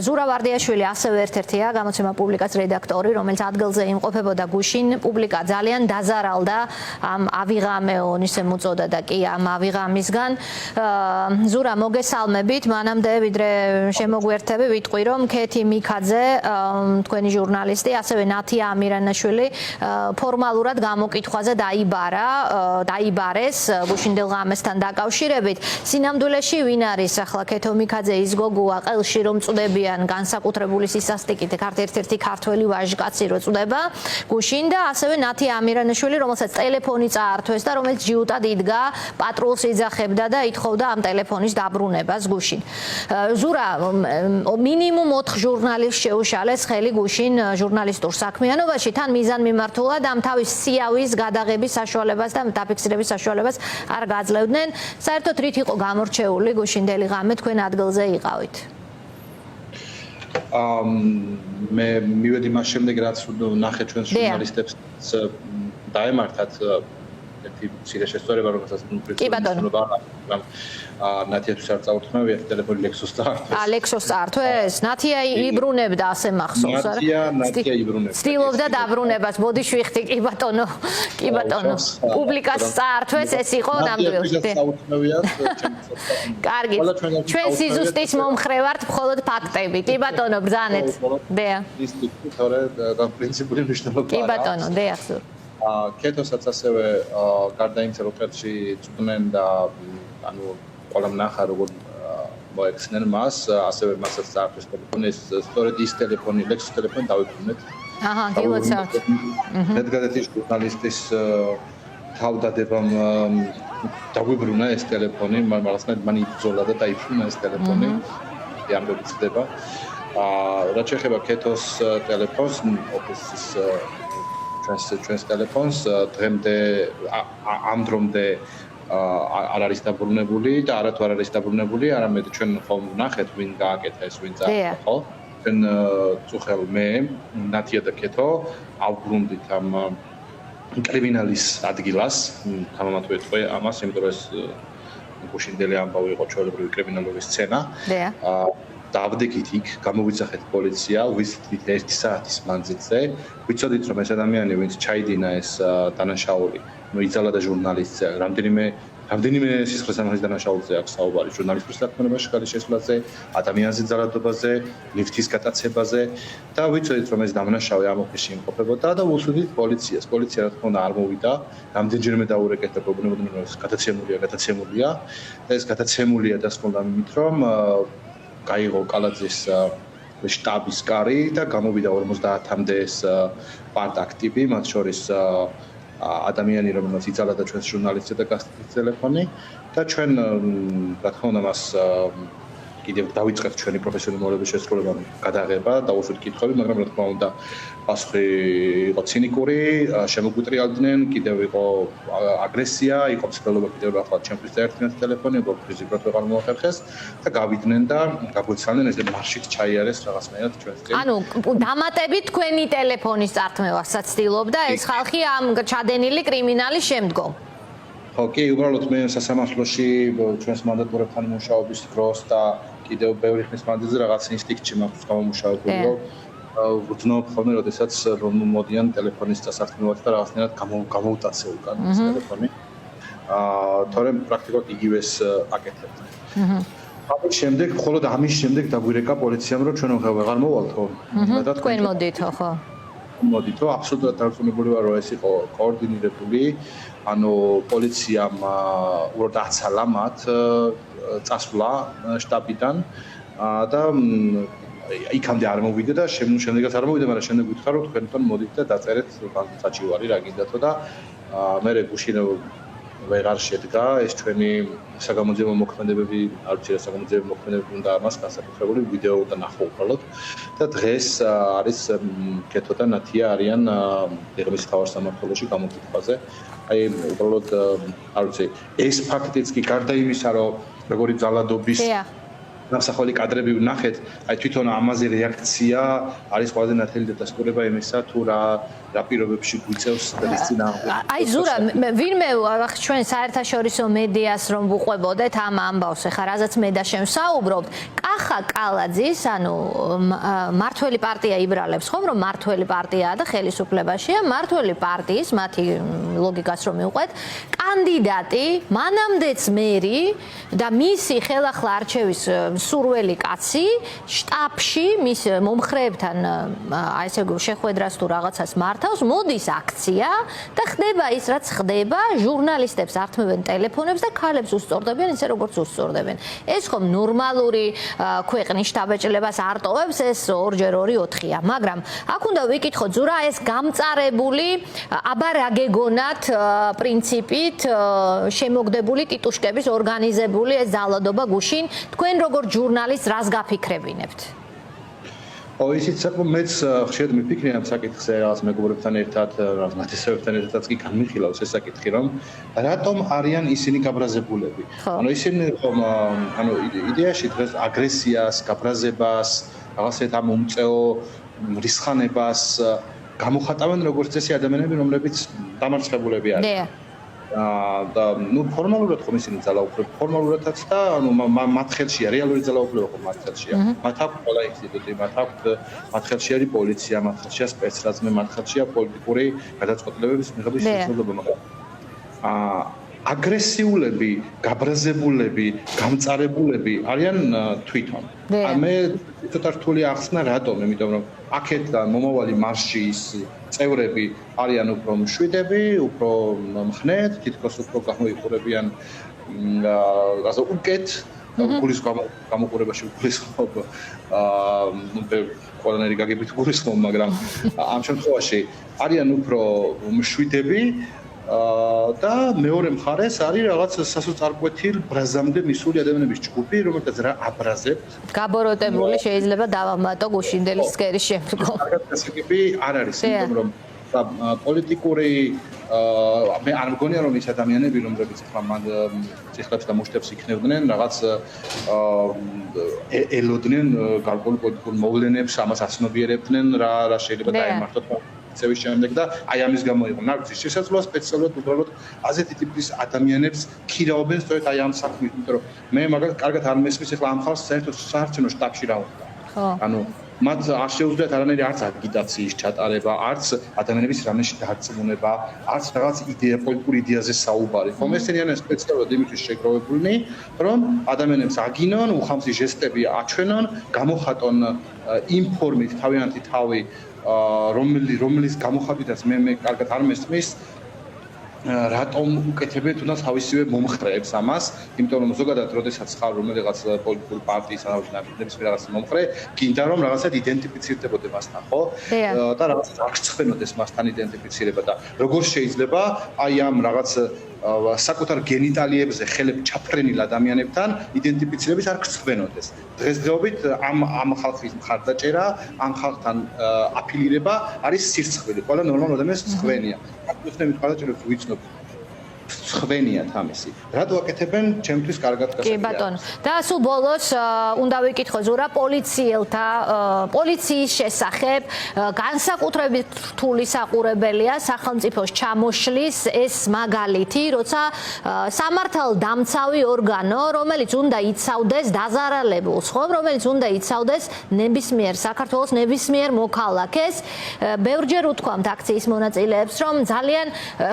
ზურა ვარდიაშვილი ასევე ერთ-ერთია გამოცემა პუბლიკას რედაქტორი, რომელიც ადგილზე იმყოფებოდა გუშინ. პუბლიკა ძალიან დაზარალდა ამ ავიღამეონ ისე მოწოდა და კი ამ ავიღამისგან. ზურა, მოგესალმებით. მანამდე ვიდრე შემოგვერთები, ვიტყვი რომ ქეთი მიქაძე, თქვენი ჟურნალისტი, ასევე ნათია ამირანაშვილი ფორმალურად გამოკითხვაზე დაიბარეს გუშინდელ ღამესთან დაკავშირებით. სინამდვილეში ვინ არის ახლა ქეთო მიქაძე ის გოგოა ყელში რომ წვდებიან განსაკუთრებული სისასტიკით ერთ-ერთი ქართველი ვაჟკაცი რო წვდება გუშინ და ასევე ნათია ამირანაშვილი რომელსაც ტელეფონი წაართვეს და რომელიც ჯიუტად იდგა პატრულს იძახებდა და ითხოვდა ამ ტელეფონის დაბრუნებას გუშინ. ზურა, მინიმუმ 4 ჟურნალისტს შეუშალეს ხელი გუშინ ჟურნალისტურ საქმიანობაში, თან მიზანმიმართულად ამ თავის სიავის გადაღების საშუალებას და დაფიქსირების საშუალებას არ გაძლევდნენ. საერთოდ რით იყო გამორჩეული გუშინდელი ღამე, თქვენ ადგილზე იყავით? მე მივედი მას შემდეგ, რაც ნახე ჩვენს ჟურნალისტებს დაემართათ ერთი მცირე შესწორება, რომელსაც ნათიათვის არ წაუთმევია, ტელეფონი ლექსოს წაართვეს. ლექსოს წაართვეს? ნათია იბრუნებდა, ასე მახსოვს, არა? ნათია იბრუნებდა. ცდილობდა დაბრუნებას, ბოდიში ვიხდი, კი ბატონო. კი ბატონო. პუბლიკას წაართვეს, ეს იყო ნამდვილად. კარგი. ჩვენ სიზუსტის მომხრე ვართ, მხოლოდ ფაქტები. კი ბატონო, ბრძანეთ. დეა. თორე პრინციპული მნიშვნელობა. კი ბატონო, დეა. ქეთოსაც ასევე გარდა იმისა, რომ ხელში წვდნენ და ანუ ყველამ ნახა როგორ მოექცნენ მას, ასევე მასაც წაართვეს ტელეფონი, სწორედ ის ტელეფონი, ლექსის ტელეფონი დავიბრუნეთ. დილოცავთ. ერთგადეთი ჟურნალისტის თავდადებამ დავიბრუნა ეს ტელეფონი, მაგრამ მან იბრძოლა და დაიბრუნა ეს ტელეფონი. ამბები ხდება. რაც შეეხება ქეთოს ტელეფონს, ოფისის ჩვენს ტელეფონს დღემდე ამ დრომდე არ არის დაბრუნებული და არათუ არ არის დაბრუნებული, არამედ ჩვენ ხომ ვნახეთ ვინ გააკეთა ეს ვინ წაართვა, ხო? ჩვენ წუხელ მე, ნათია და ქეთო ავბრუნდით ამ კრიმინალის ადგილას, გამომათვეთ ხო ამას, იმიტომ რომ ეს გუშინდელი ამბავი იყო ჩვეულებრივი კრიმინალური სცენა. დავდექით იქ, გამოვიძახეთ პოლიცია, ვისწრით 1 საათის მანძილზე, ვიცოდით რომ ეს ადამიანი ვინც ჩაიდინა ეს დანაშაული, იძლა და ჟურნალისტზე, რამდენიმე სისხლისამართლის დანაშაულზე აქვს საუბარი, ჟურნალისტის საქმიანობაში გადაშესვლაზე, ადამიანზე ძალადობაზე, ლიფტის გატაცებაზე და ვიცოდით რომ ეს დამნაშავე ამ ოფისში იმყოფებოდა და ვუსვიდით პოლიციას. პოლიცია რა თქმა უნდა არ მოვიდა, რამდენჯერმე დაურეკეთ და პრობლემები რომ ეს გადაცემულია და ეს გადაცემულია დასმულდა იმით რომ გაიღო კალაძის შტაბის კარი და გამოვიდა 50-მდე ეს პარტაქტივი, მათ შორის ადამიანი, რომელსაც იძლა და ჩვენს ჟურნალისტზე და გასწრაფეთ ტელეფონი და ჩვენ რა თქმა უნდა მას კიდევ დავიწყეთ ჩვენი პროფესიონალურობის შესრულება გადაღება და უშუალოდ კითხვები, მაგრამ რა თქმა უნდა პასუხი იყო ცინიკური, შემოგვიტრიალდნენ, კიდევ იყო აგრესია, იყო ცდილობა კიდევ ახლა ჩემთვის დაერთხინათ ტელეფონი, უფრო ფიზიკურად ვეღარ მოახერხეს და გავიდნენ და გაგვეცალნენ ეს მარშით ჩაიარეს რაღაცნაირად ჩვენს წინ. ანუ დამატებით თქვენი ტელეფონის წართმევასაც ცდილობდა ეს ხალხი ამ ჩადენილი კრიმინალის შემდგომ. ხო, კი, უბრალოდ მე სასამართლოში ჩვენს მანდატურებთან მუშაობის დროს და კიდევ ბევრი ხნის მანძილზე რაღაც ინსტინქტი მაქვს გამომუშავებული, რომ ვძნობ ხოლმე, როდესაც მოდიან ტელეფონის წასართმევად და რაღაცნაირად გამოვტაცე უკან ეს ტელეფონი. თორემ პრაქტიკულად იგივეს აკეთებდნენ. ამის შემდეგ, მხოლოდ ამის შემდეგ დაგვირეკა პოლიციამ, რომ ჩვენ ვეღარ მოვალთო. თქვენ მოდითო, ხო? მოდითო, აბსოლუტურად დარწმუნებული ვარ, რომ ეს იყო კოორდინირებული. ანუ პოლიციამ უბრალოდ აცალა მათ წასვლა შტაბიდან და იქამდე არ მოვიდა და შემდეგაც არ მოვიდა, მაგრამ შემდეგ ვითხარ რომ თქვენთან მოდით და დაწერეთ საჩივარი რა გინდათო და მე გუშინ ვეღარ შედგა ეს ჩვენი საგამოძიებო მოქმედებები, არ ვიცი რა საგამოძიებო მოქმედებები უნდა ამას განსაკუთრებული ვიდეო უნდა ნახო უბრალოდ და დღეს არის ქეთო და ნათია არიან დიღმის თავარ სამართლოში გამოკითხვაზე. აი უბრალოდ არ ვიცი ეს ფაქტიც კი გარდა იმისა რომ როგორი ძალადობის ნამსახველი კადრები ვნახეთ, აი თვითონ ამაზე რეაქცია არის ყველაზე ნათელი დადასტურება იმისა, თუ რა პირობებში გვიწევს ეს წინააღმდეგ. აი ზურა, ვინმე ჩვენ საერთაშორისო მედიას რომ ვუყვებოდეთ ამ ამბავს, ეხლა რაზეც მე და შენ ვსაუბრობთ, კახა კალაძის, ანუ მართველი პარტია იბრალებს ხომ, რომ მართველი პარტიაა და ხელისუფლებაშია, მართველი პარტიის, მათი ლოგიკას რომ მივყვეთ, კანდიდატი, მანამდეც მერი და მისი ხელახლა არჩევის სურველი კაცი შტაბში მის მომხრეებთან აი ესე შეხვედრას თუ რაღაცას მართავს, მოდის აქცია და ხდება ის რაც ხდება, ჟურნალისტებს ართმევენ ტელეფონებს და ქალებს უსწორდებიან ისე როგორც უსწორდებენ. ეს ხომ ნორმალური ქვეყნის შტაბეჭდილებას არ ტოვებს, ეს 2x2 4-ია, მაგრამ აქ უნდა ვიკითხოთ ზურა ეს გამწარებული აბა რა გეგონათ პრინციპით შემოგდებული ტიტუშკების ორგანიზებული ეს ძალადობა გუშინ თქვენ როგორ ჟურნალისტს რას გაფიქრებინებთ? ისიც საკმაოდ მეც ხშირად მიფიქრე ამ საკითხზე რაღაც მეგობრებთან ერთად, რაღაც ნათესავებთან ერთადაც კი განმიხილავს ეს საკითხი, რომ რატომ არიან ისინი გაბრაზებულები? ანუ ისინი იდეაში დღეს აგრესიას, გაბრაზებას, რაღაცეთ ამ უმწეო რისხანებას გამოხატავენ როგორც წესი ადამიანები, რომლებიც დამარცხებულები არიან. და ფორმალურად ხომ ისინი ძალაუფლება, ფორმალურადაც და მათ ხელშია, რეალური ძალაუფლება ხომ მათ ხელშია. მათ აქვს ყველა ინსტიტუტი, მათ ხელში არის პოლიცია, მათ ხელშია სპეცრაზმი, მათ ხელშია პოლიტიკური გადაწყვეტილებების მიღების შესაძლებლობა, მაგრამ აგრესიულები, გაბრაზებულები, გამწარებულები არიან თვითონ. მე ცოტა რთული ახსნა რატომ, იმიტომ რომ აქედან მომავალი მარშის წევრები არიან უფრო მშვიდები, უფრო მხნედ, თითქოს უფრო გამოიყურებიან ასე უკეთ გულის გამოყურებაში გულისხმობ ყველანაირი გაგებით გულისხმობ, მაგრამ ამ შემთხვევაში არიან უფრო მშვიდები და მეორე მხარეს არის რაღაც სასოწარკვეთილ ბრაზამდე მისული ადამიანების ჯგუფი, რომელთაც რა აბრაზებთ. გაბოროტებული შეიძლება დავამატო გუშინდელის სკერის შემდგომ. გასაგები არ არის, იმიტომ რომ პოლიტიკური მე არ მგონია რომ ის ადამიანები რომლებიც ახლა მან ციხლებს და მუშტებს იქნებდნენ რაღაც ელოდნენ გარკვეულ პოლიტიკურ მოვლენებს, ამას აცნობიერებდნენ რა შეიძლება დაემართოთ წევის შემდეგ და აი ამის გამო იყო ნაგზის შესაძლოა სპეციალურად უბრალოდ ასეთი ტიპის ადამიანებს ქირაობენ სწორედ აი ამ საქმით, იმიტომ რომ მე მაგალითად კარგად არ მესმის ახლა ამ ხალხს საერთოდ საარჩევნო შტაბში რა უნდა. ანუ მათ არ შეუძლიათ არანაირი არც აგიტაციის ჩატარება, არც ადამიანების რამეში დარწმუნება, არც რაღაც იდეა, პოლიტიკური იდეაზე საუბარი. ხომ ესენი არიან სპეციალურად იმისთვის შეგროვებულნი, რომ ადამიანებს აგინონ, უხამსი ჟესტები აჩვენონ, გამოხატონ იმ ფორმით თავიანთი თავი რომლის გამოხატვითაც მე კარგად არ მესმის რატომ უკეთებენ თუნდაც თავისივე მომხრეებს ამას, იმიტომ რომ ზოგადად როდესაც ხარ რომელიღაც პოლიტიკური პარტიის ანალოგიების რაღაც მომხრე, გინდა რომ რაღაცად იდენტიფიცირდებოდე მასთან, ხო? და რაღაცად აღწევინოდეს მასთან იდენტიფიცირება და როგორ შეიძლება აი ამ რაღაც საკუთარ გენიტალიებზე ხელებ ჩაფრენილ ადამიანებთან იდენტიფიცირების არ გწვენოდეს. დღესდღეობით ამ ხალხის მხარდაჭერა, ამ ხალხთან აფილირება არის სირცხვილი. ყველა ნორმალურ ადამიანს ცხვენია. აკეთებენ მხარდაჭერებს ვიცნობ ცხვენიათ ამისი. რატო აკეთებენ? ჩემთვის კარგად გასაგებია. კი ბატონო. და სულ ბოლოს უნდა ვიკითხო ზურა პოლიციის შესახებ განსაკუთრებით რთული საყურებელია სახელმწიფოს ჩამოშლის ეს მაგალითი, როცა სამართალდამცავი ორგანო, რომელიც უნდა იცავდეს დაზარალებულს, ხო, რომელიც უნდა იცავდეს ნებისმიერ საქართველოს ნებისმიერ მოქალაქეს, ბევრჯერ უთქვამთ აქციის მონაწილეებს, რომ ძალიან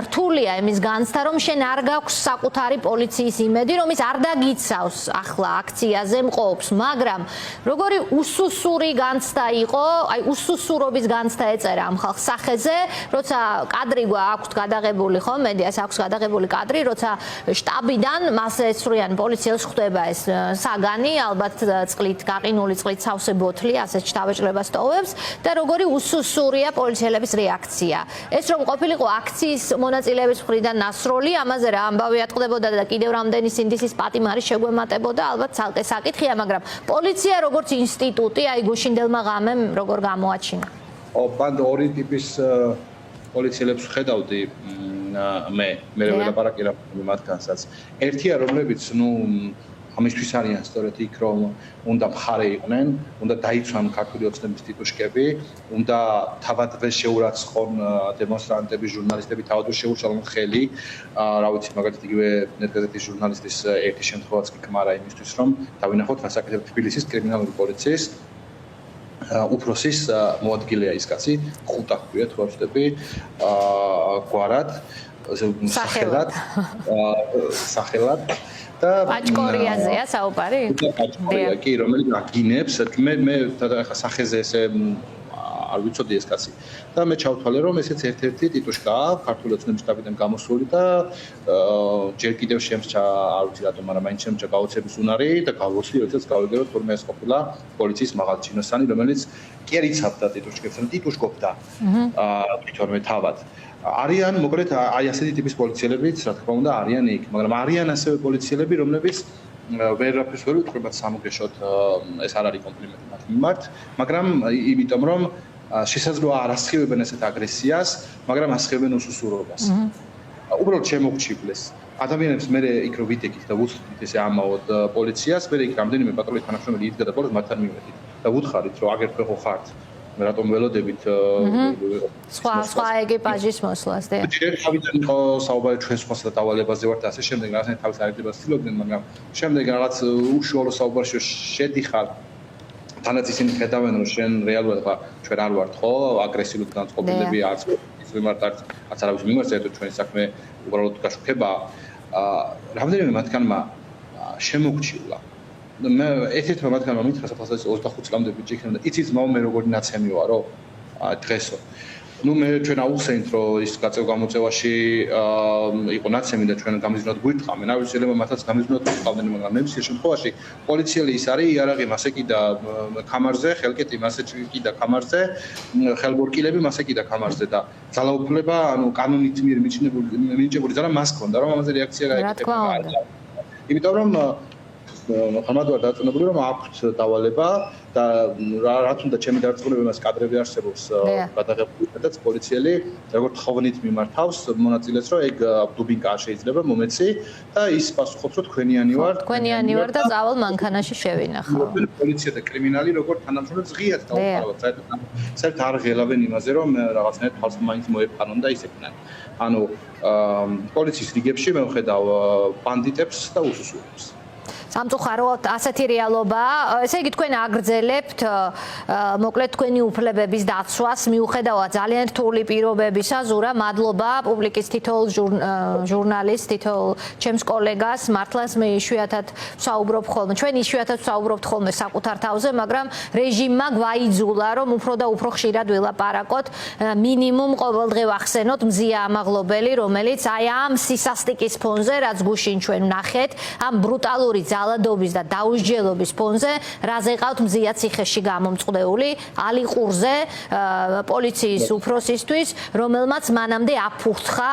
რთულია იმის განცდა, რომ შენ არ გაქვს საკუთარი პოლიციის იმედი, რომ ის არ დაგიცავს ახლა აქციაზე მყოფს, მაგრამ როგორი უსუსური განცდა იყო, აი უსუსურობის განცდა ეწერა ამ ხალხს სახეზე, როცა კადრი აქვს გადაღებული, ხო, მედიას აქვს გადაღებული კადრი, როცა შტაბიდან მას ეცრიან პოლიციელს ხვდება ეს საგანი, ალბათ წყლით გაყინული წყლით სავსე ბოთლი, ასეთ შტაბეჭდილებას ტოვებს და როგორი უსუსურია პოლიციელების რეაქცია. ეს რომ ყოფილიყო აქციის მონაწილეების მხრიდან ნასროლი, ამაზე რა ამბავი ატყდებოდა და კიდევ რამდენი სინდისის პატიმარი შეგვემატებოდა, ალბათ ცალკე საკითხია, მაგრამ პოლიცია როგორც ინსტიტუტი, აი გუშინდელმა ღამემ როგორ გამოაჩინა? ბანდ ორი ტიპის პოლიციელებს ხედავდი მე ველაპარაკი მათგანსაც. ერთია, რომლებიც ამისთვის არიან სწორედ იქ, რომ უნდა მხარე იყვნენ, უნდა დაიცვან ქართული ოცნების ტიტუშკები, უნდა თავადვე შეურაცხონ დემონსტრანტები, ჟურნალისტები, თავადვე შეუშალონ ხელი. რა ვიცი, მაგალითად იგივე ნეტგაზეთის ჟურნალისტის ერთი შემთხვევაც კი კმარა იმისთვის, რომ დავინახოთ, რას აკეთებს თბილისის კრიმინალური პოლიციის უფროსის მოადგილეა ის კაცი, ხუტა ჰქვია თუ არ ვცდები, გვარად, სახელად და პაჭკორიაზეა საუბარი? პაჭკორია კი, რომელიც აგინებს, მე ახლა სახეზე ესე არ ვიცოდი ეს კაცი. და მე ჩავთვალე, რომ ესეც ერთ-ერთი ტიტუშკაა, ქართული ოცნების შტაბიდან გამოსული და ჯერ კიდევ შემსჭა, არ ვიცი რატომ, მაგრამ მაინც შემსჭა გაოცების უნარი და გავოცდი, როდესაც გავიგე, რომ თორმე ეს ყოფილა პოლიციის მაღალჩინოსანი, რომელიც კი არ იცავდა ტიტუშკებს, ან ტიტუშკობდა თორმე თავად. არიან მოკლედ აი ასეთი ტიპის პოლიციელებიც, რა თქმა უნდა, არიან იქ, მაგრამ არიან ასევე პოლიციელები, რომლებიც ვერაფერს ვერ ვიტყვებათ სამოგეშოთ, ეს არ არის კომპლიმენტი მათ მიმართ, მაგრამ იმიტომ რომ შესაძლოა არ ასხივებენ ესეთ აგრესიას, მაგრამ ასხივებენ უსუსურობას. უბრალოდ შემოგჩივლეს. ადამიანებს მე იქ რო ვიდექით და ვუცდით ესე ამაოდ პოლიციას, მე იქ რამდენიმე პატრული თანამშრომელი იდგა და ბოლოს მათთან მივედით და ვუთხარით, რომ აგერფე ხო ხართ. რატომ ველოდებით სხვა ეკიპაჟის მოსვლას და ჯერ თავიდან იყო საუბარი ჩვენ სხვასა და დავალებაზე ვართ ასე შემდეგ რაღაცნაირად თავის არიდებას ცდილობდნენ მაგრამ შემდეგ რაღაც უშუალო საუბარში შედიხარ თანაც ისინი ხედავენ რომ შენ რეალურად ხა ჩვენ არ ვართ ხო აგრესიული განწყობილები არც ის მიმართ არც არავის მიმართ საერთოდ ჩვენი საქმე უბრალოდ გაშუქება რამდენიმე მათგანმა შემოგჩივლა მე ერთ-ერთმა მათგანმა მითხრა საფასადის 25 წლამდე ბიჭი იქნება და იცით მაო მე როგორი ნაცემი ვარო დღესო ნუ მე ჩვენ აუხსენით რომ ის გაწევ გამოწევაში იყო ნაცემი და ჩვენ გამიზნოთ გვიტყამენ არ ვიცი შეიძლება მათაც გამიზნოთ გვიტყავდნენ მაგრამ მე მის შემთხვევაში პოლიციელი ის არის იარაღი მასე კიდა კამარზე ხელკეტი მასე კიდა კამარზე ხელბორკილები მასე კიდა კამარზე და ძალაუფლება ანუ კანონით მიერ მინიჭებული ძალა მას ჰქონდა რომ ამაზე რეაქცია გაეკეთა იმიტომ რომ ხმად ვარ დაწუნებული რომ აქვთ დავალება და რაც უნდა ჩემი დარწმუნება მას კადრები არსებობს გადაღებული სადაც პოლიციელი როგორც ხოვნით მიმართავს მონაწილეს რომ ეგ დუბინკა შეიძლება მომეცი და ის პასუხობს რომ თქვენიანი ვარ და წავალ მანქანაში შევინახავ პოლიცია და კრიმინალი როგორც თანამშრომლებს ღიად დაუყარავთ საერთოდ არ ღელავენ იმაზე რომ რაღაცნაირად თავს მაინც მოეფანონ და ისეთნან ანუ პოლიციის რიგებში მე ვხედავ ბანდიტებს და უსუსურებს სამწუხაროდ ასეთი რეალობაა. ესე იგი თქვენ აგრძელებთ მოკლედ თქვენი უფლებების დაცვას მიუხედავად ძალიან რთული პირობებისა. ზურა, მადლობა პუბლიკის თითოეულ ჟურნალისტს, თითოეულ ჩემს კოლეგას, მართლაც მე იშვიათად ვსაუბრობ ხოლმე. ჩვენ იშვიათად ვსაუბრობთ ხოლმე საკუთარ თავზე, მაგრამ რეჟიმმა გვაიძულა, რომ უფრო და უფრო ხშირად ველაპარაკოთ. მინიმუმ ყოველდღე ვახსენოთ მზია ამაღლობელი, რომელიც აი ამ სისასტიკის ფონზე, რაც გუშინ ჩვენ ვნახეთ, ამ ბრუტალური ძალადობის და დაუსჯელობის ფონზე, რაზე ყავთ მზია ციხეში გამომწყდეული ალიყურზე პოლიციის უფროსისთვის, რომელმაც მანამდე აფუხთხა,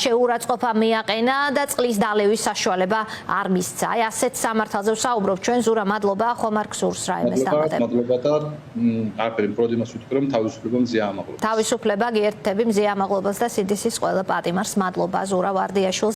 შეურაცხყოფა მიაყენა და წყლის დალევის საშუალება არ მისცა. აი ასეთ სამართალზე ვსაუბრობ ჩვენ ზურა, მადლობა, ხომ არ გსურს რაიმეს დამატება. მადლობა და არაფერი პროდ იმას ვიტყვი რომ თავისუფლება მზია ამაღლობს. თავისუფლება გიერთები მზია ამაღლობას და სიდისის ყველა პატიმარს. მადლობა ზურა ვარდიაშვილს.